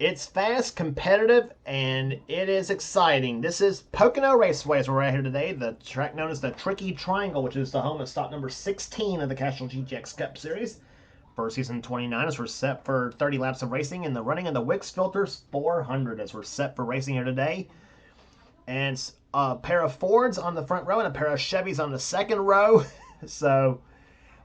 It's fast, competitive, and it is exciting. This is Pocono Raceway as we're right here today. The track known as the Tricky Triangle, which is the home of stop number 16 of the Castrol GTX Cup Series. First season 29 as we're set for 30 laps of racing in the running of the WIX Filters 400 as we're set for racing here today. And a pair of Fords on the front row and a pair of Chevys on the second row. So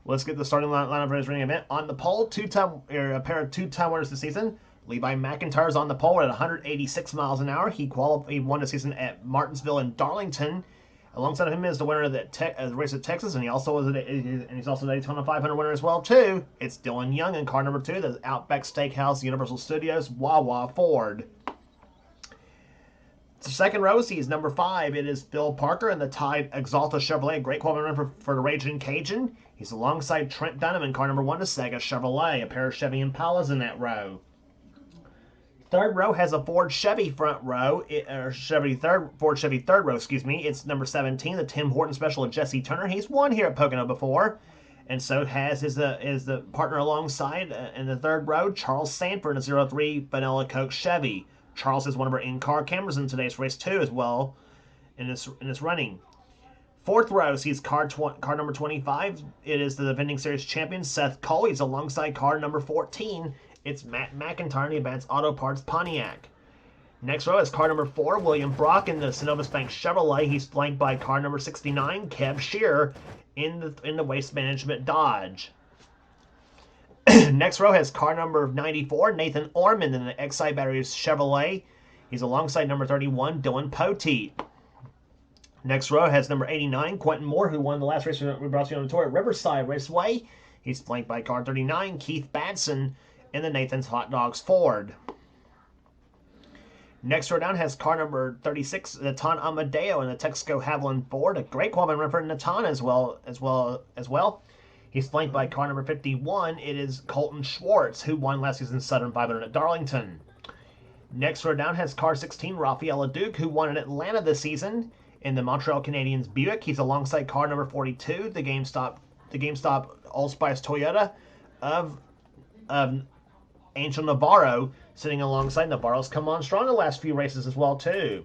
let's get the starting lineup for this running event. On the pole, a pair of two-time winners this season. Levi McIntyre's on the pole at 186 miles an hour. He won the season at Martinsville and Darlington. Alongside of him is the winner of the race at Texas, and he's also the Daytona 500 winner as well too. It's Dylan Young in car number 2, the Outback Steakhouse Universal Studios Wawa Ford. The second row sees number 5. It is Phil Parker in the Tide Exalta Chevrolet, a great qualifying run for the Raging Cajun. He's alongside Trent Dunham in car number 1, the Sega Chevrolet, a pair of Chevy Impalas in that row. Third row has a Ford Chevy front row, Ford Chevy third row, excuse me. It's number 17, the Tim Horton Special of Jesse Turner. He's won here at Pocono before, and so has the partner alongside in the third row, Charles Sanford in a 03 Vanilla Coke Chevy. Charles has one of our in-car cameras in today's race too, as well, in this running. Fourth row sees car number 25. It is the Vending Series champion Seth Cole. He's alongside car number 14. It's Matt McIntyre in the Advanced Auto Parts Pontiac. Next row is car number 4, William Brock in the Synovus Bank Chevrolet. He's flanked by car number 69, Kev Shearer in the Waste Management Dodge. Next row has car number 94, Nathan Ormond in the Exide Batteries Chevrolet. He's alongside number 31, Dylan Poteet. Next row has number 89, Quentin Moore, who won the last race we brought you on the tour at Riverside Raceway. He's flanked by car 39, Keith Batson in the Nathan's Hot Dogs Ford. Next row down has car number 36, Natan Amadeo in the Texaco Haviland Ford, a great qualifying run for Natan as well. He's flanked by car number 51. It is Colton Schwartz, who won last season's Southern 500 at Darlington. Next row down has car 16, Rafaela Duke, who won in Atlanta this season in the Montreal Canadiens Buick. He's alongside car number 42, the GameStop Old Spice Toyota of Angel Navarro, sitting alongside. Navarro's come on strong the last few races as well too.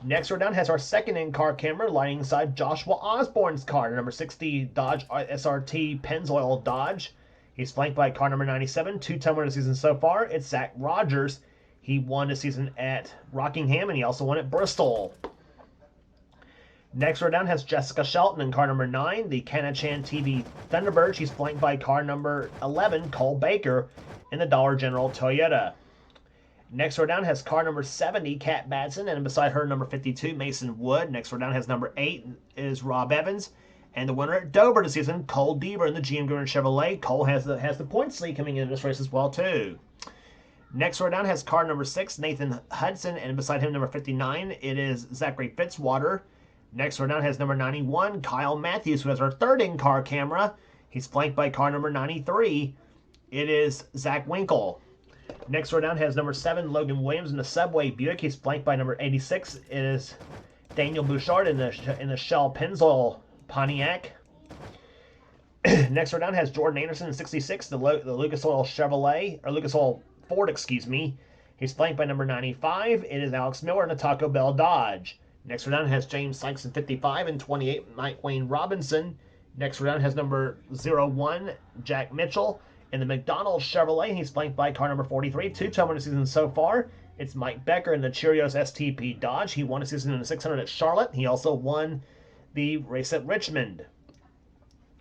Next row down has our second in-car camera lighting inside Joshua Osborne's car, number 60 Dodge SRT Pennzoil Dodge. He's flanked by car number 97, two-time winner of the season so far. It's Zach Rogers. He won the season at Rockingham, and he also won at Bristol. Next row down has Jessica Shelton in car number 9, the Kanachan TV Thunderbird. She's flanked by car number 11, Cole Baker, in the Dollar General Toyota. Next row down has car number 70, Kat Batson, and beside her, number 52, Mason Wood. Next row down has number 8 is Rob Evans, and the winner at Dover this season, Cole Deaver in the GM Gruen Chevrolet. Cole has the points lead coming into this race as well too. Next row down has car number 6, Nathan Hudson, and beside him, number 59, it is Zachary Fitzwater. Next row down has number 91, Kyle Matthews, who has our third in-car camera. He's flanked by car number 93. It is Zach Winkle. Next row down has number 7, Logan Williams in the Subway Buick. He's flanked by number 86. It is Daniel Bouchard in the Shell Pennzoil Pontiac. Next row down has Jordan Anderson in 66, the Lucas Oil Chevrolet, or Lucas Oil Ford, excuse me. He's flanked by number 95. It is Alex Miller in the Taco Bell Dodge. Next row down has James Sykes in 55 and 28, Mike Wayne Robinson. Next row down has number 01, Jack Mitchell in the McDonald's Chevrolet. He's flanked by car number 43, two-time winner season so far. It's Mike Becker in the Cheerios STP Dodge. He won a season in the 600 at Charlotte. He also won the race at Richmond.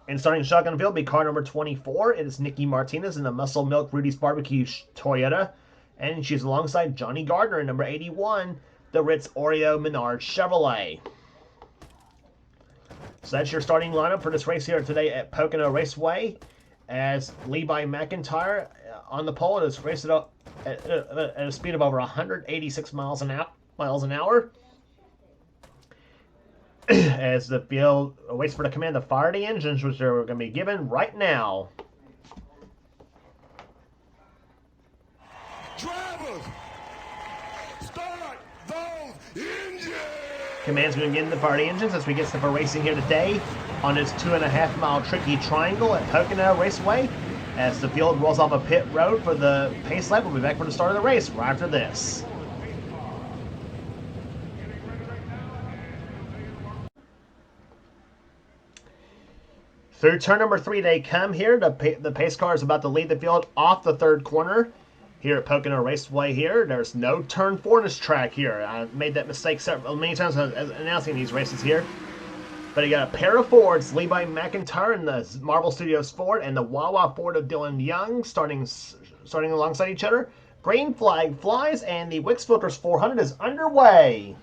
And starting shotgun field will be car number 24. It is Nikki Martinez in the Muscle Milk Rudy's Barbecue Toyota. And she's alongside Johnny Gardner in number 81, the Ritz Oreo Menard Chevrolet. So that's your starting lineup for this race here today at Pocono Raceway, as Levi McIntyre on the pole is racing up at a speed of over 186 miles an hour. As the field waits for the command to fire the engines, which are going to be given right now. Drivers, start those engines! Commands me to begin the party engines as we get set for racing here today on this 2.5-mile tricky triangle at Pocono Raceway. As the field rolls off a pit road for the pace lap, we'll be back for the start of the race right after this. Through turn number 3 they come here. The pace car is about to lead the field off the third corner here at Pocono Raceway here. There's no turn 4 in this track here. I made that mistake many times announcing these races here. But you got a pair of Fords, Levi McIntyre and the Marvel Studios Ford and the Wawa Ford of Dylan Young starting alongside each other. Green flag flies and the WIX Filters 400 is underway.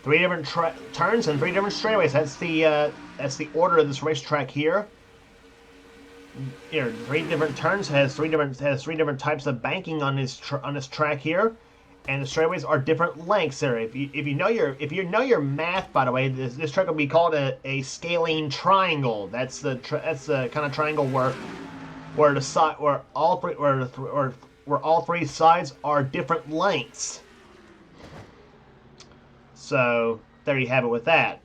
Three different turns and 3 different straightaways. That's the order of this racetrack here. Here, 3 different turns has three different types of banking on this track here, and the straightaways are different lengths there. If you know your math, by the way, this track will be called a scalene triangle. That's the kind of triangle where all 3 sides are different lengths. So there you have it with that.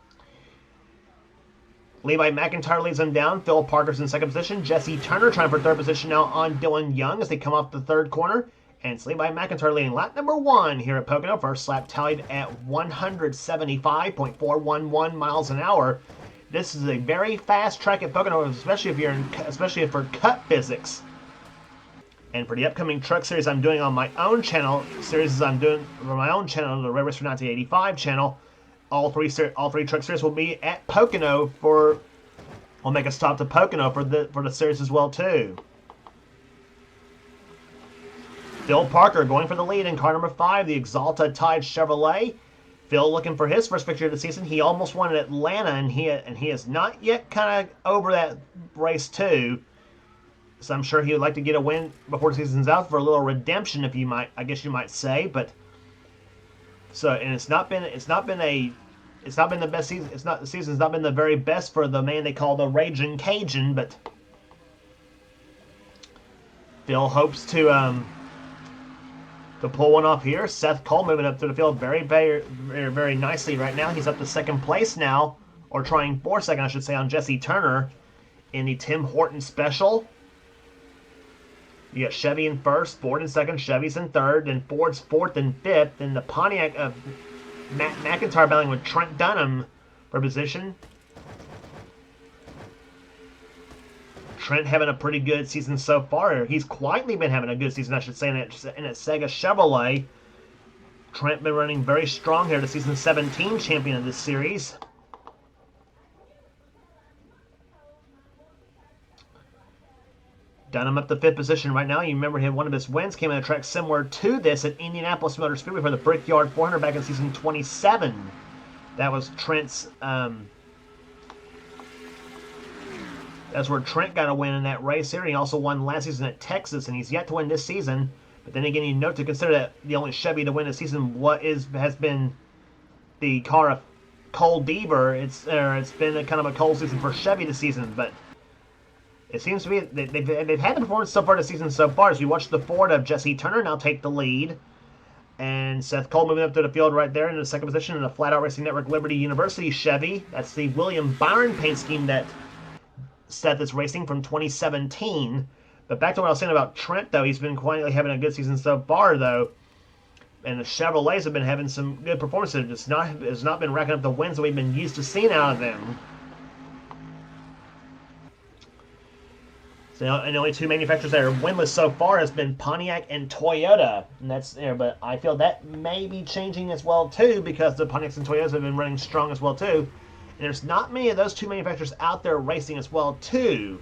Levi McIntyre leads them down. Phil Parker's in second position. Jesse Turner trying for third position now on Dylan Young as they come off the third corner. And it's Levi McIntyre leading lap number 1 here at Pocono. First lap tallied at 175.411 miles an hour. This is a very fast track at Pocono, especially for cut physics. And for the upcoming truck series I'm doing on my own channel, the Red Race for 1985 channel, all three truck series will be at Pocono we'll make a stop to Pocono for the series as well too. Phil Parker going for the lead in car number 5, the Exalta Tide Chevrolet. Phil looking for his first victory of the season. He almost won at Atlanta, and he is not yet kind of over that race too. So I'm sure he would like to get a win before the season's out for a little redemption, I guess you might say. But so, and it's not been the best season. The season's not been the very best for the man they call the Raging Cajun. But Phil hopes to pull one off here. Seth Cole moving up through the field very, very, very, very nicely right now. He's up to second place now, or trying for second, I should say, on Jesse Turner in the Tim Horton Special. You got Chevy in first, Ford in second, Chevy's in third, then Ford's fourth and fifth, then the Pontiac of McIntyre battling with Trent Dunham for position. Trent having a pretty good season so far. He's quietly been having a good season, I should say, in a Sega Chevrolet. Trent been running very strong here, the season 17 champion of this series. Dunham up to 5th position right now. You remember one of his wins came at a track similar to this at Indianapolis Motor Speedway for the Brickyard 400 back in season 27. That was Trent's. That's where Trent got a win in that race here. He also won last season at Texas, and he's yet to win this season. But then again, you note to consider that the only Chevy to win this season has been the car of Cole Deaver. It's been a kind of a cold season for Chevy this season, but. It seems to be they've had the performance so far this season so far. As we watch the Ford of Jesse Turner now take the lead. And Seth Cole moving up to the field right there in the second position in the Flat Out Racing Network Liberty University Chevy. That's the William Byron paint scheme that Seth is racing from 2017. But back to what I was saying about Trent, though. He's been quietly having a good season so far, though. And the Chevrolets have been having some good performances. It's not been racking up the wins that we've been used to seeing out of them. And the only 2 manufacturers that are winless so far has been Pontiac and Toyota, and that's there. But I feel that may be changing as well too, because the Pontiacs and Toyotas have been running strong as well too. And there's not many of those 2 manufacturers out there racing as well too.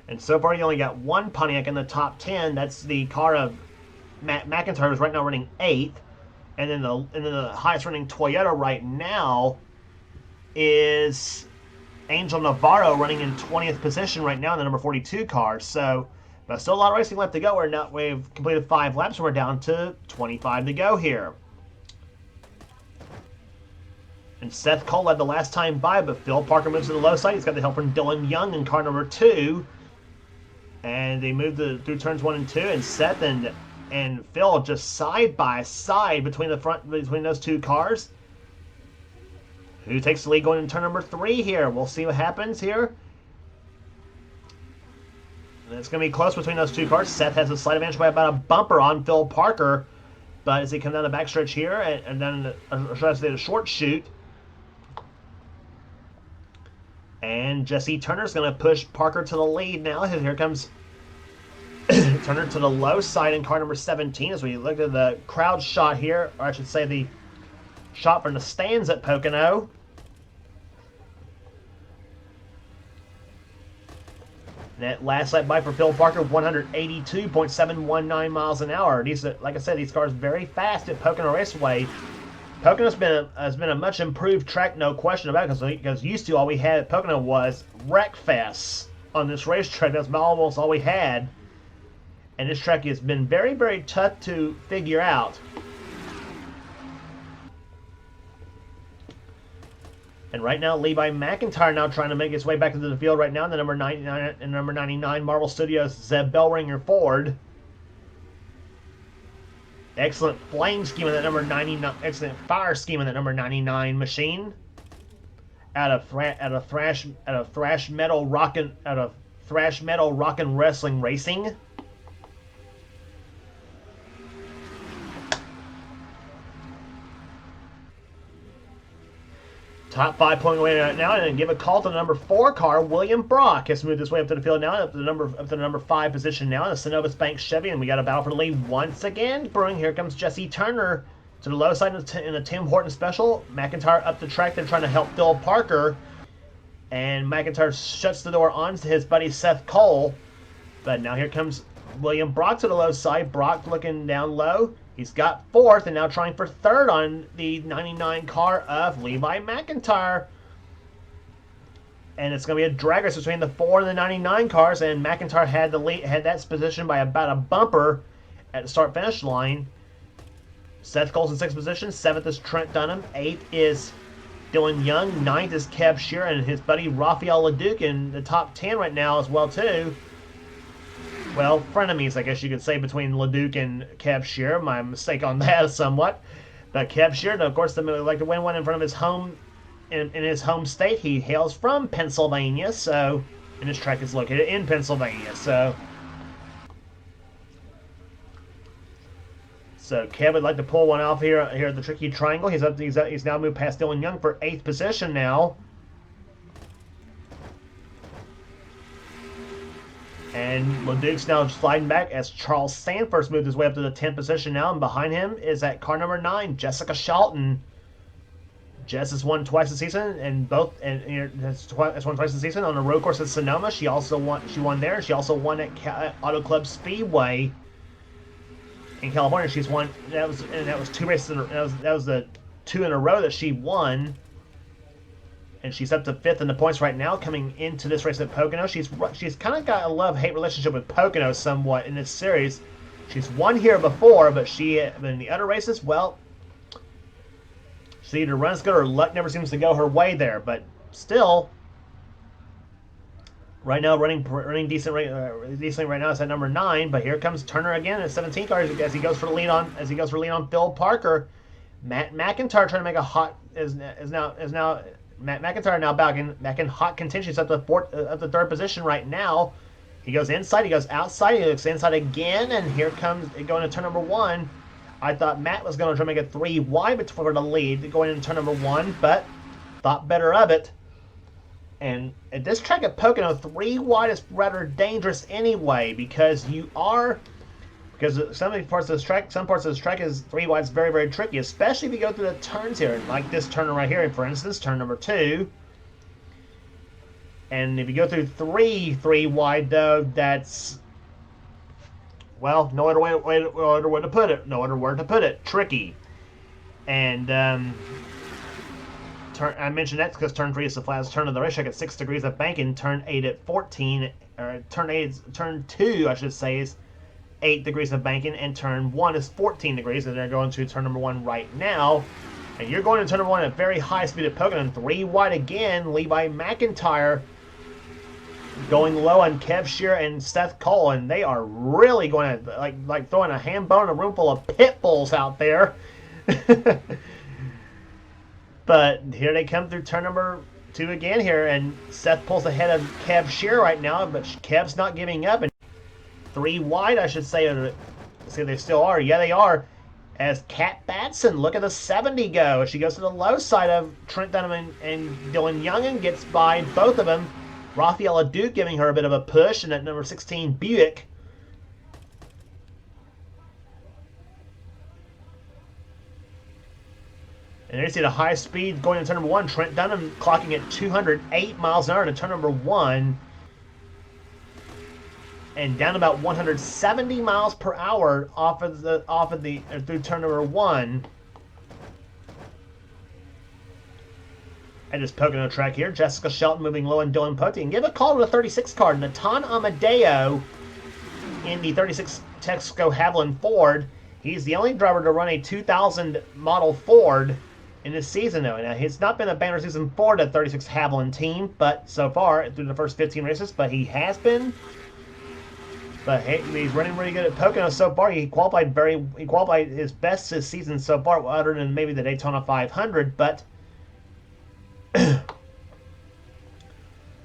And so far, you only got 1 Pontiac in the top 10. That's the car of Matt McIntyre, who's right now running 8th, and then the highest running Toyota right now is Angel Navarro running in 20th position right now in the number 42 car. So, but still a lot of racing left to go. We've completed 5 laps, and we're down to 25 to go here. And Seth Cole led the last time by, but Phil Parker moves to the low side. He's got the help from Dylan Young in car number 2. And they move through turns 1 and 2, and Seth and Phil just side by side between those two cars. Who takes the lead going into turn number 3 here? We'll see what happens here. And it's going to be close between those two cars. Seth has a slight advantage by about a bumper on Phil Parker, but as he comes down the backstretch here, and then the short shoot, and Jesse Turner's going to push Parker to the lead now. Here comes Turner to the low side in car number 17 as we look at the crowd shot here, or I should say the shot from the stands at Pocono. That last lap by for Phil Parker, 182.719 miles an hour. These, like I said, these cars very fast at Pocono Raceway. Pocono has been a much improved track, no question about it, because used to all we had at Pocono was wreck fests on this racetrack. That's almost all we had. And this track has been very, very tough to figure out. And right now, Levi McIntyre now trying to make his way back into the field right now in the number 99 Marvel Studios Zeb Bellringer Ford. Excellent flame scheme in that number 99. Excellent fire scheme in that number 99 machine. Out of thrash metal rockin' wrestling racing. Top 5 point away right now, and give a call to the number 4 car. William Brock has moved his way up to the field now, up to the number 5 position now in the Synovus Bank Chevy, and we got a battle for the lead once again brewing. Here comes Jesse Turner to the low side in a Tim Horton special. McIntyre up the track. They're trying to help Phil Parker, and McIntyre shuts the door onto his buddy Seth Cole. But now here comes William Brock to the low side. Brock looking down low. He's got 4th and now trying for 3rd on the 99 car of Levi McIntyre. And it's going to be a drag race between the 4 and the 99 cars, and McIntyre had the lead, had that position by about a bumper at the start-finish line. Seth Cole's in 6th position. 7th is Trent Dunham. 8th is Dylan Young. 9th is Kev Shearer and his buddy Rafael LeDuc in the top 10 right now as well, too. Well, frenemies, I guess you could say, between LeDuc and Kev Shearer. My mistake on that somewhat. But Kev Shearer, of course, would like to win one in front of his home, in his home state. He hails from Pennsylvania, and his track is located in Pennsylvania. So Kev would like to pull one off here at the Tricky Triangle. He's now moved past Dylan Young for 8th position now. And LeDuc's now sliding back as Charles Sanford's moved his way up to the 10th position now. And behind him is at car number 9, Jessica Shelton. Jess has won twice this season, and has won twice this season on the road course at Sonoma. She won there. She also won at Auto Club Speedway in California. She's won. That was 2 races. That was the 2 in a row that she won. And she's up to 5th in the points right now, coming into this race at Pocono. She's kind of got a love-hate relationship with Pocono somewhat in this series. She's won here before, but in the other races, well, she either runs good or luck never seems to go her way there. But still, right now running decently right now is at number 9. But here comes Turner again at 17 cars as he goes for the lead on Phil Parker. Matt McIntyre trying to make a hot Matt McIntyre now back in hot contention. He's up to 3rd position right now. He goes inside, he goes outside, he looks inside again, and here comes going to turn number 1. I thought Matt was going to try to make a 3 wide for the lead going into turn number 1, but thought better of it. And at this track at Pocono, 3 wide is rather dangerous anyway, because some parts of this track is 3 wide is very, very tricky, especially if you go through the turns here, like this turn right here, for instance, turn number 2. And if you go through 3 wide, though, that's, well, no other word to put it. Tricky. And I mentioned that because turn 3 is the flattest turn of the racetrack at 6 degrees of banking. Turn 8 at 14, or turn 2, I should say, is 8 degrees of banking, and turn 1 is 14 degrees, and they're going to turn number 1 right now. And you're going to turn number 1 at very high speed at Pocono. 3 wide again. Levi McIntyre going low on Kev Shearer and Seth Cole, and they are really going to like throwing a ham bone in a room full of pit bulls out there. But here they come through turn number 2 again here, and Seth pulls ahead of Kev Shearer right now, but Kev's not giving up. And 3 wide, I should say. See, they still are. Yeah, they are. As Kat Batson, look at the 70 go. She goes to the low side of Trent Dunham and Dylan Young and gets by both of them. Rafaela Duke giving her a bit of a push, and at number 16, Buick. And there you see the high speed going to turn number 1. Trent Dunham clocking at 208 miles an hour to turn number 1. And down about 170 miles per hour through turn number 1. And just Pocono track here. Jessica Shelton moving low on Dylan Pote. And give a call to the 36 car. Natan Amadeo in the 36 Texaco Haviland Ford. He's the only driver to run a 2000 model Ford in this season, though. Now, it's not been a banner season for the 36 Haviland team, but so far through the first 15 races. But he has been. But hey, he's running really good at Pocono so far. He qualified his best this season so far, other than maybe the Daytona 500. But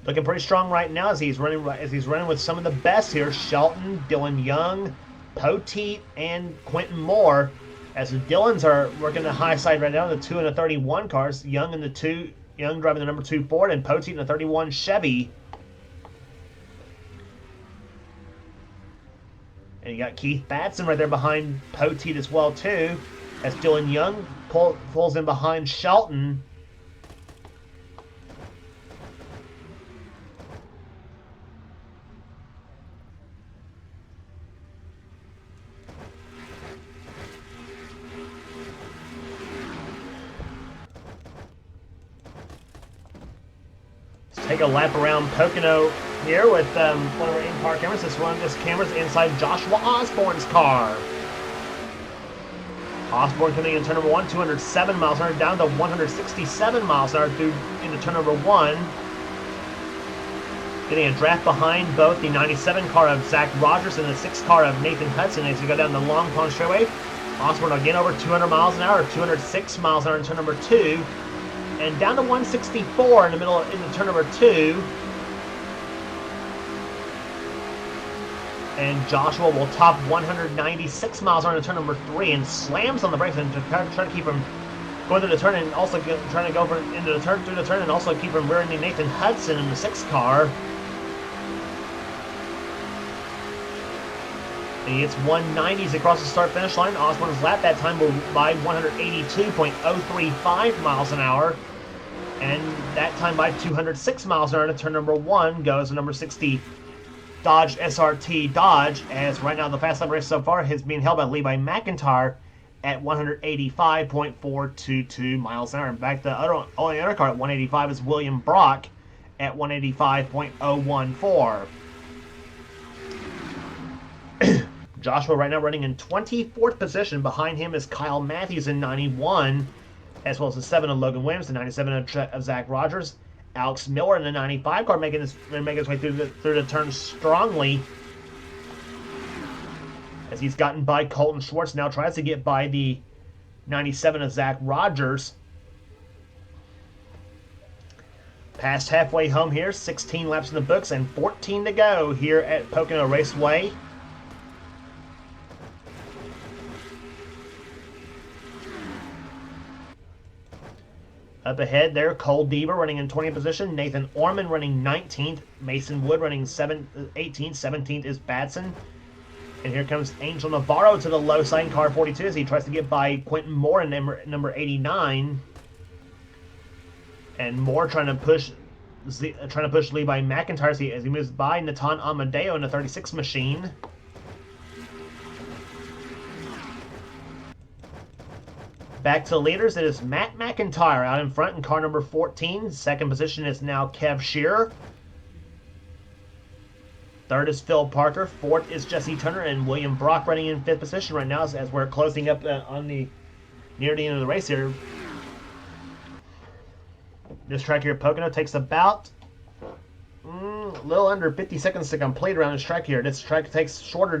looking pretty strong right now as he's running with some of the best here: Shelton, Dylan Young, Poteet, and Quentin Moore. As the Dylans are working the high side right now, the 2 and the 31 cars. Young driving the number 2 Ford, and Poteet in the 31 Chevy. And you got Keith Batson right there behind Poteet as well, too. As Dylan Young pulls in behind Shelton. Let's take a lap around Pocono here with one of our in-car cameras. This camera's inside Joshua Osborne's car. Osborne coming in turn number 1, 207 miles an hour, down to 167 miles an hour into turn number 1. Getting a draft behind both the 97 car of Zach Rogers and the 6 car of Nathan Hudson as you go down the Long Pond Straightway. Osborne again over 200 miles an hour, 206 miles an hour in turn number 2. And down to 164 in the middle into turn number 2. And Joshua will top 196 miles on turn number 3 and slams on the brakes and try to keep him going through the turn, and also trying to go into the turn through the turn, and also keep him rearing Nathan Hudson in the 6 car. And he gets 190s across the start finish line. Osborne's lap that time will by 182.035 miles an hour. And that time by 206 miles an hour to turn number 1 goes the number 60 Dodge SRT Dodge, as right now the fast lap race so far is being held by Levi McIntyre at 185.422 miles an hour. In fact, the only other car at 185 is William Brock at 185.014. Joshua right now running in 24th position. Behind him is Kyle Matthews in 91, as well as the 7 of Logan Williams, the 97 of Zach Rogers. Alex Miller in the 95 car making his way through the turn strongly, as he's gotten by Colton Schwartz. Now tries to get by the 97 of Zach Rogers. Past halfway home here, 16 laps in the books and 14 to go here at Pocono Raceway. Up ahead there, Cole Deaver running in 20th position. Nathan Orman running 19th. Mason Wood running 18th. 17th is Batson. And here comes Angel Navarro to the low side in car 42 as he tries to get by Quentin Moore in number 89. And Moore trying to push Levi McIntyre as he moves by Natan Amadeo in the 36 machine. Back to the leaders, it is Matt McIntyre out in front in car number 14. Second position is now Kev Shearer. Third is Phil Parker. Fourth is Jesse Turner, and William Brock running in 5th position right now as we're closing up near the end of the race here. This track here, Pocono, takes about a little under 50 seconds to complete around this track here. This track takes longer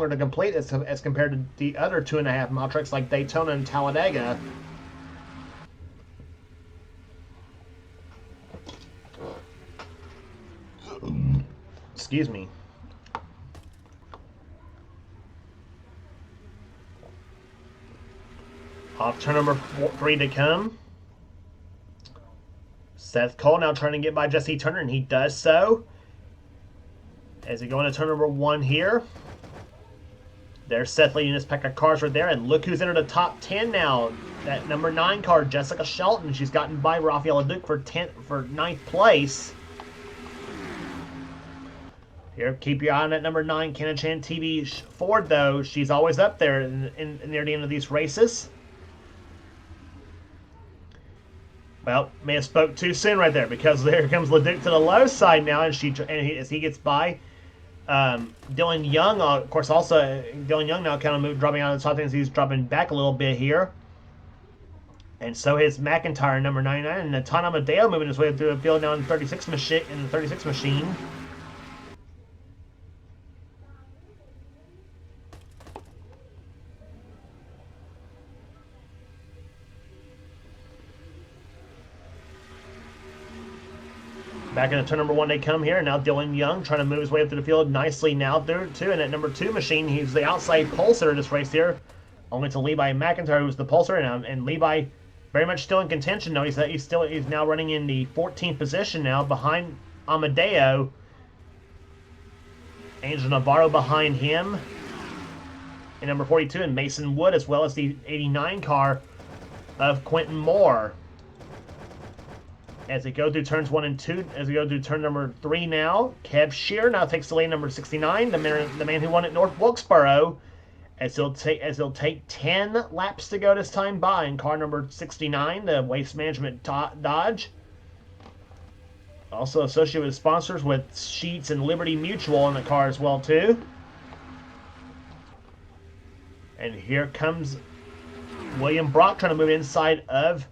to complete as compared to the other 2.5 mile tracks like Daytona and Talladega. Excuse me. Off turn number 3 to come. Seth Cole now trying to get by Jesse Turner, and he does so. As we go into turn number 1 here. There's Seth leading this pack of cars right there, and look who's entered the top 10 now. That number 9 car, Jessica Shelton. She's gotten by Rafaela Duke for 9th place. Here, keep your eye on that number 9 Kenna-Chan TV Ford, though. She's always up there near the end of these races. Well, may have spoke too soon right there, because there comes LeDuc to the low side now, and as he gets by Dylan Young. Of course, also Dylan Young now kind of dropping out of the top 10 as he's dropping back a little bit here. And so is McIntyre, number 99, and Natan Amadeo moving his way through the field now in the 36 machine. Back into turn number 1 they come here, and now Dylan Young trying to move his way up to the field nicely now through too. And at number 2 machine, he's the outside pulser in this race here, only to Levi McIntyre, who's the pulser, and Levi very much still in contention. No, he's now running in the 14th position now behind Amadeo. Angel Navarro behind him in number 42, and Mason Wood, as well as the 89 car of Quentin Moore. As they go through turns 1 and 2, as we go through turn number 3 now, Kev Shear now takes the lead, number 69, the man who won at North Wilkesboro, as he'll take 10 laps to go this time by in car number 69, the Waste Management Dodge. Also associated with sponsors with Sheets and Liberty Mutual in the car as well too. And here comes William Brock trying to move inside of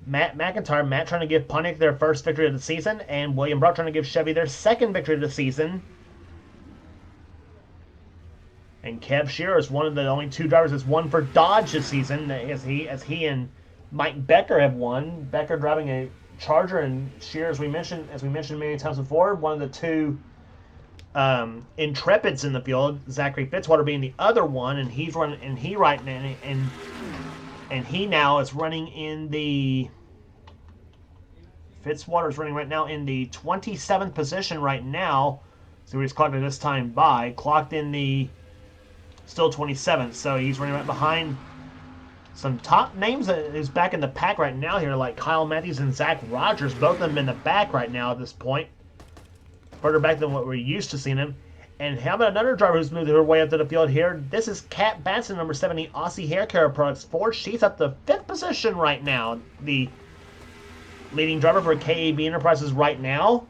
Matt McIntyre. Matt trying to give Pontiac their first victory of the season, and William Brock trying to give Chevy their second victory of the season. And Kev Shearer is one of the only 2 drivers that's won for Dodge this season, as he and Mike Becker have won. Becker driving a Charger, and Shearer, as we mentioned many times before, one of the 2 Intrepids in the field. Zachary Fitzwater being the other one, and he now is running in the. Fitzwater is running right now in the 27th position right now. So he's clocked at this time by. Clocked in the still 27th. So he's running right behind some top names that is back in the pack right now here, like Kyle Matthews and Zach Rogers. Both of them in the back right now at this point. Further back than what we're used to seeing him. And how about another driver who's moved her way up to the field here? This is Kat Batson, number 70, Aussie Hair Care Products Ford. She's up to 5th position right now. The leading driver for KAB Enterprises right now.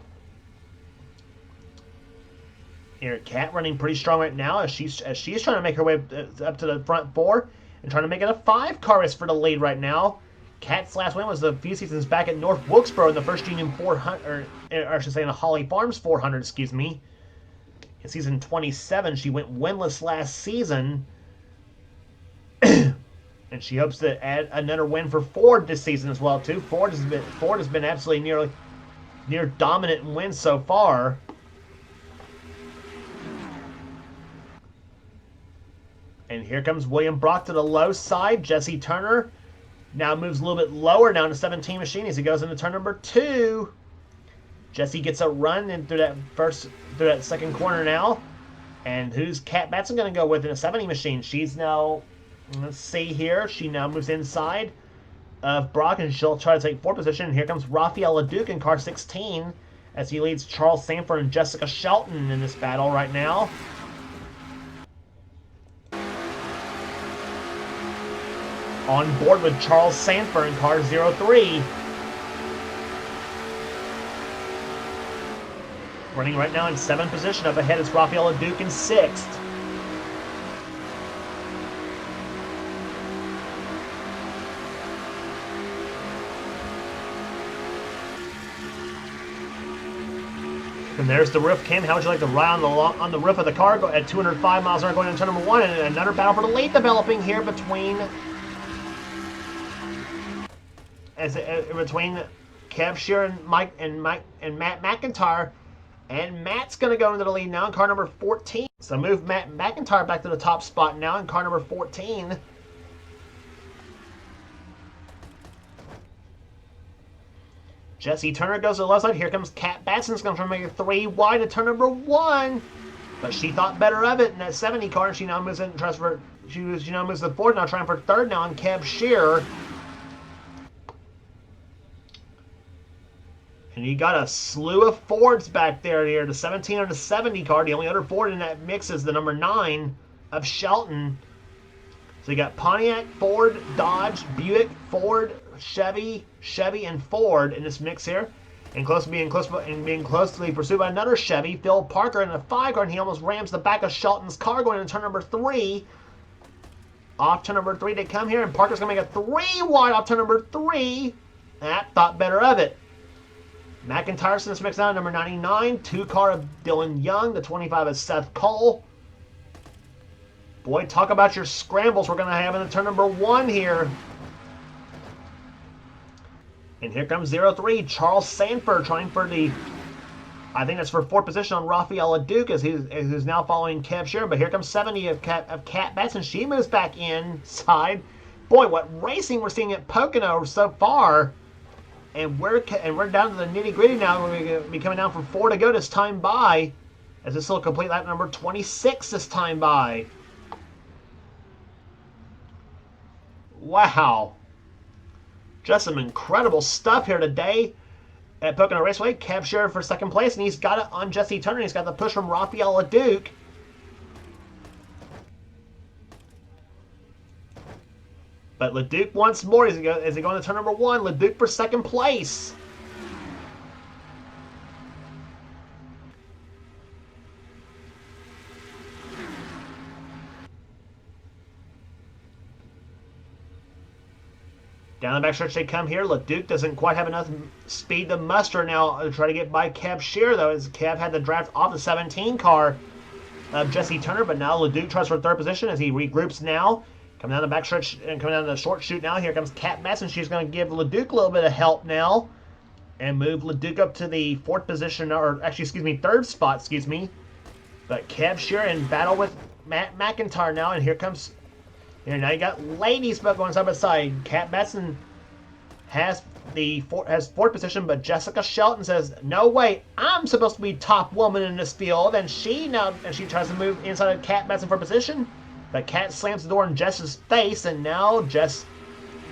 Here, Kat running pretty strong right now as she's trying to make her way up to the front 4 and trying to make it a 5-car race for the lead right now. Kat's last win was a few seasons back at North Wilkesboro in the first Union 400, or I should say in the Holly Farms 400, excuse me. In season 27, she went winless last season. And she hopes to add another win for Ford this season as well, too. Ford has been absolutely near dominant in wins so far. And here comes William Brock to the low side. Jesse Turner now moves a little bit lower down to 17 machine as he goes into turn number 2. Jesse gets a run in through that second corner now. And who's Kat Batson going to go with in a 70 machine? She's now, let's see here, she now moves inside of Brock, and she'll try to take 4th position. And here comes Rafael Leduc in car 16 as he leads Charles Sanford and Jessica Shelton in this battle right now. On board with Charles Sanford in car 03. Running right now in 7th position. Up ahead is Rafael Leduc in 6th. And there's the roof cam. How would you like to ride on the roof of the car at 205 miles an hour going into turn number 1? And another battle for the lead developing here between Kev Shearer and Matt McIntyre. And Matt's going to go into the lead now in car number 14. So move Matt McIntyre back to the top spot now in car number 14. Jesse Turner goes to the left side. Here comes Kat Batson's going to try to make it 3 wide at turn number 1. But she thought better of it in that 70 car. And she now moves in and tries for. She now moves to the fourth, now trying for third now on Kev Shearer. And you got a slew of Fords back there here. The 17 and the 70 car. The only other Ford in that mix is the number 9 of Shelton. So you got Pontiac, Ford, Dodge, Buick, Ford, Chevy, and Ford in this mix here. And being closely pursued by another Chevy, Phil Parker in a 5 car, and he almost rams the back of Shelton's car going into turn number 3. Off turn number 3 they come here, and Parker's going to make a 3 wide off turn number 3. That thought better of it. McIntyre's in this mix now, number 99. 2 car of Dylan Young. The 25 is Seth Cole. Boy, talk about your scrambles we're going to have in the turn number 1 here. And here comes 03, Charles Sanford trying for the, I think that's for 4th position on Rafael Leduc as who's now following Kev Shearer. But here comes 70 of Kat Batson. She moves back inside. Boy, what racing we're seeing at Pocono so far. And we're down to the nitty-gritty now. We're going to be coming down from 4 to go this time by. As this will complete lap number 26 this time by. Wow. Just some incredible stuff here today at Pocono Raceway. Kev Shearer for 2nd place, and he's got it on Jesse Turner. He's got the push from Rafael Leduc. But Leduc once more as he goes to turn number 1. Leduc for 2nd place. Down the backstretch they come here. Leduc doesn't quite have enough speed to muster now to try to get by Kev Shearer, though, as Kev had the draft off the 17 car of Jesse Turner. But now Leduc tries for 3rd position as he regroups now. Coming down the backstretch and coming down the short chute now. Here comes Kat Matson. She's going to give Leduc a little bit of help now and move Leduc up to the 4th position, or actually, 3rd spot, But Kev Shearer in battle with Matt McIntyre now, and here comes. Here now you got ladies going side by side. Kat Batson has 4th position, but Jessica Shelton says, "No way, I'm supposed to be top woman in this field." And she tries to move inside of Kat Batson for position, but Kat slams the door in Jess's face, and now Jess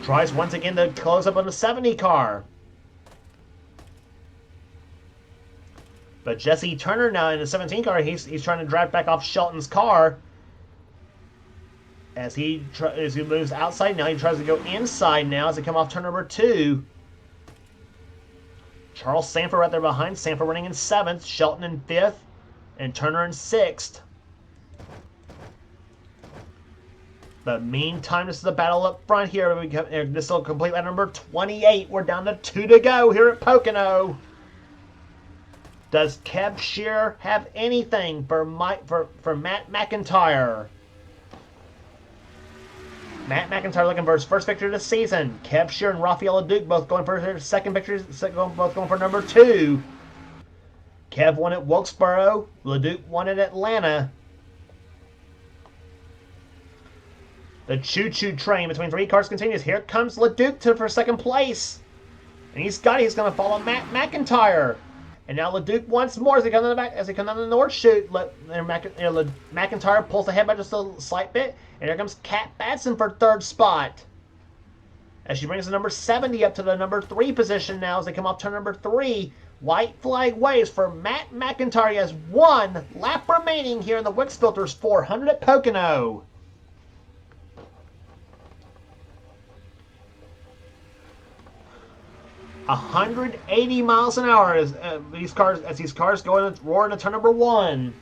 tries once again to close up on the 70 car. But Jesse Turner now in the 17 car, he's trying to drive back off Shelton's car. As he moves outside now, he tries to go inside now as they come off turn number 2. Charles Sanford right there behind. Sanford running in 7th, Shelton in 5th, and Turner in 6th. But meantime, this is the battle up front here. This will complete lap number 28. We're down to 2 to go here at Pocono. Does Kev Shearer have anything for Matt McIntyre? Matt McIntyre looking for his 1st victory of the season. Kev Shearer and Rafael Leduc both going for their 2nd victory, both going for number 2. Kev won at Wilkesboro. Leduc won at Atlanta. The choo-choo train between 3 cars continues. Here comes Leduc for 2nd place. And he's going to follow Matt McIntyre. And now Leduc once more as they come down the north chute. McIntyre pulls ahead by just a slight bit. And here comes Kat Batson for 3rd spot. As she brings the number 70 up to the number 3 position now as they come off turn number 3. White flag waves for Matt McIntyre. He has 1 lap remaining here in the WIX Filters 400 at Pocono. $180 miles an hour as these cars go in roar into turn number 1.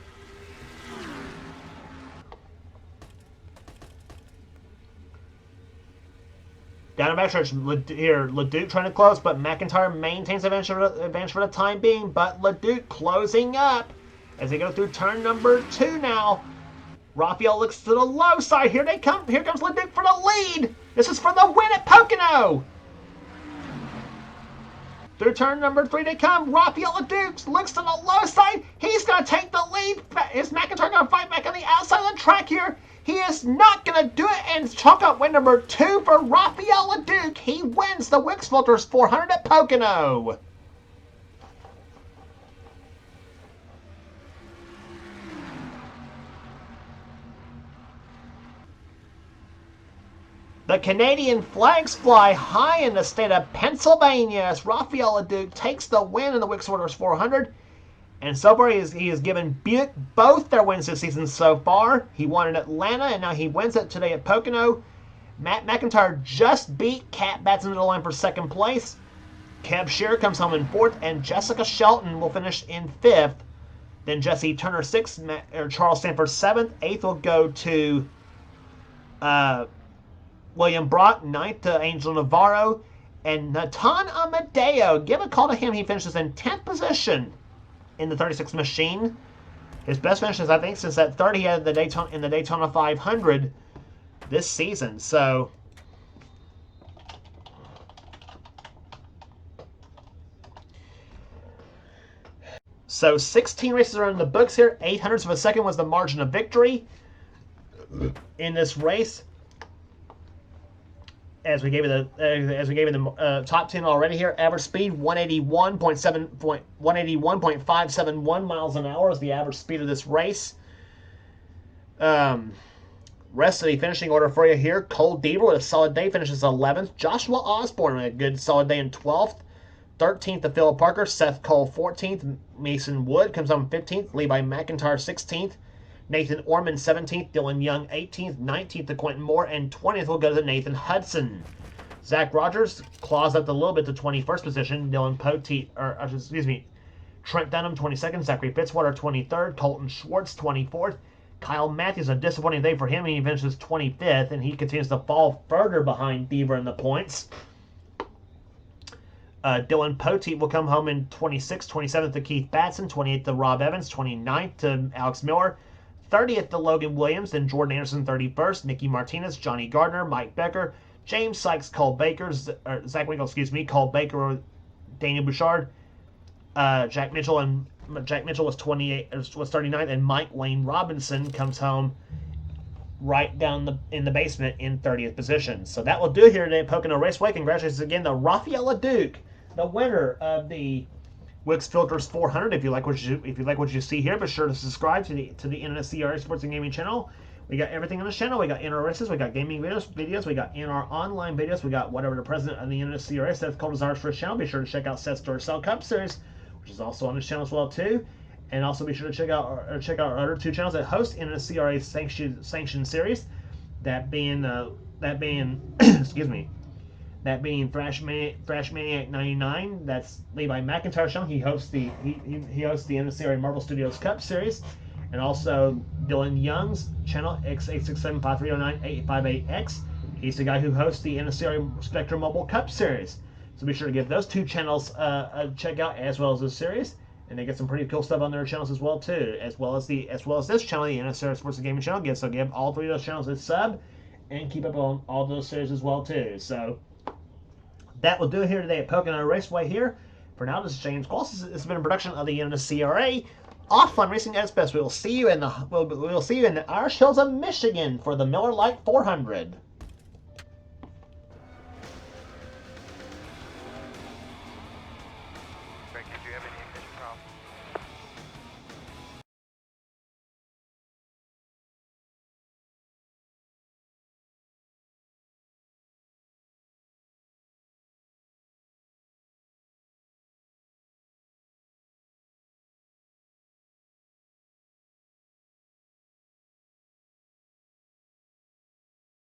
Down the backstretch here, LeDuc trying to close, but McIntyre maintains advantage for the time being. But LeDuc closing up as they go through turn number 2 now. Raphael looks to the low side. Here they come. Here comes LeDuc for the lead. This is for the win at Pocono. Through turn number 3 they come. Raphael LeDuc looks to the low side. He's going to take the lead. Is McIntyre going to fight back on the outside of the track here? He is not going to do it, and chalk up win number 2 for Raphael LeDuc. He wins the WIX Filters 400 at Pocono. The Canadian flags fly high in the state of Pennsylvania as Raphael LeDuc takes the win in the WIX Filters 400. And so far, he has given Buick both their wins this season so far. He won in Atlanta, and now he wins it today at Pocono. Matt McIntyre just beat Kat Batson to the line for second place. Kev Shearer comes home in 4th, and Jessica Shelton will finish in 5th. Then Jesse Turner 6th, Charles Stanford 7th. 8th will go to William Brock. 9th to Angel Navarro. And Natan Amadeo, give a call to him. He finishes in 10th position in the 36 machine. His best finishes, I think, since that 30 he had in the Daytona 500 this season. So So 16 races are in the books here. 800ths of a second was the margin of victory in this race. As we gave you the top 10 already here, average speed 181.571 miles an hour is the average speed of this race. Rest of the finishing order for you here: Cole Deaver with a solid day finishes 11th. Joshua Osborne with a good solid day in 12th. 13th to Philip Parker. Seth Cole 14th. Mason Wood comes on 15th. Levi McIntyre 16th. Nathan Orman 17th, Dylan Young 18th, 19th to Quentin Moore, and 20th will go to Nathan Hudson. Zach Rogers claws up a little bit to 21st position. Trent Dunham 22nd, Zachary Fitzwater 23rd, Colton Schwartz 24th. Kyle Matthews, a disappointing day for him. He finishes 25th, and he continues to fall further behind Beaver in the points. Dylan Poteet will come home in 26th, 27th to Keith Batson, 28th to Rob Evans, 29th to Alex Miller. 30th to Logan Williams, then Jordan Anderson 31st, Nicky Martinez, Johnny Gardner, Mike Becker, James Sykes, Cole Baker, Zach Winkle, Cole Baker, Daniel Bouchard, Jack Mitchell was 39th, and Mike Wayne Robinson comes home right down in the basement in 30th position. So that will do it here today at Pocono Raceway. Congratulations again to Raphael LeDuc, the winner of the WIX Filters 400. If you like what you see here, be sure to subscribe to the NNSCRA Sports and Gaming channel. We got everything on this channel. We got in our races, we got gaming videos, we got in our online videos, we got whatever the president of the NNSCRA Seth Cole desires for his channel. Be sure to check out Seth's Duracell Cup Series, which is also on this channel as well too. And also be sure to check out our other two channels that host NNSCRA sanctioned series. That being excuse me. That being Thrash Maniac 99, that's Levi McIntyre's channel. He hosts the NNSCRA Marvel Studios Cup Series, and also Dylan Young's channel X86753098858X. He's the guy who hosts the NNSCRA Spectrum Mobile Cup Series. So be sure to give those two channels a check out, as well as this series, and they get some pretty cool stuff on their channels as well too, as well as this channel, the NNSCRA Sports and Gaming channel. So give all three of those channels a sub, and keep up on all those series as well too. So that will do it here today at Pocono Raceway here. For now, this is James Qualls. This has been a production of the NNSCRA. Off Fun Racing at its best. We will see you in the Irish Hills of Michigan for the Miller Lite 400.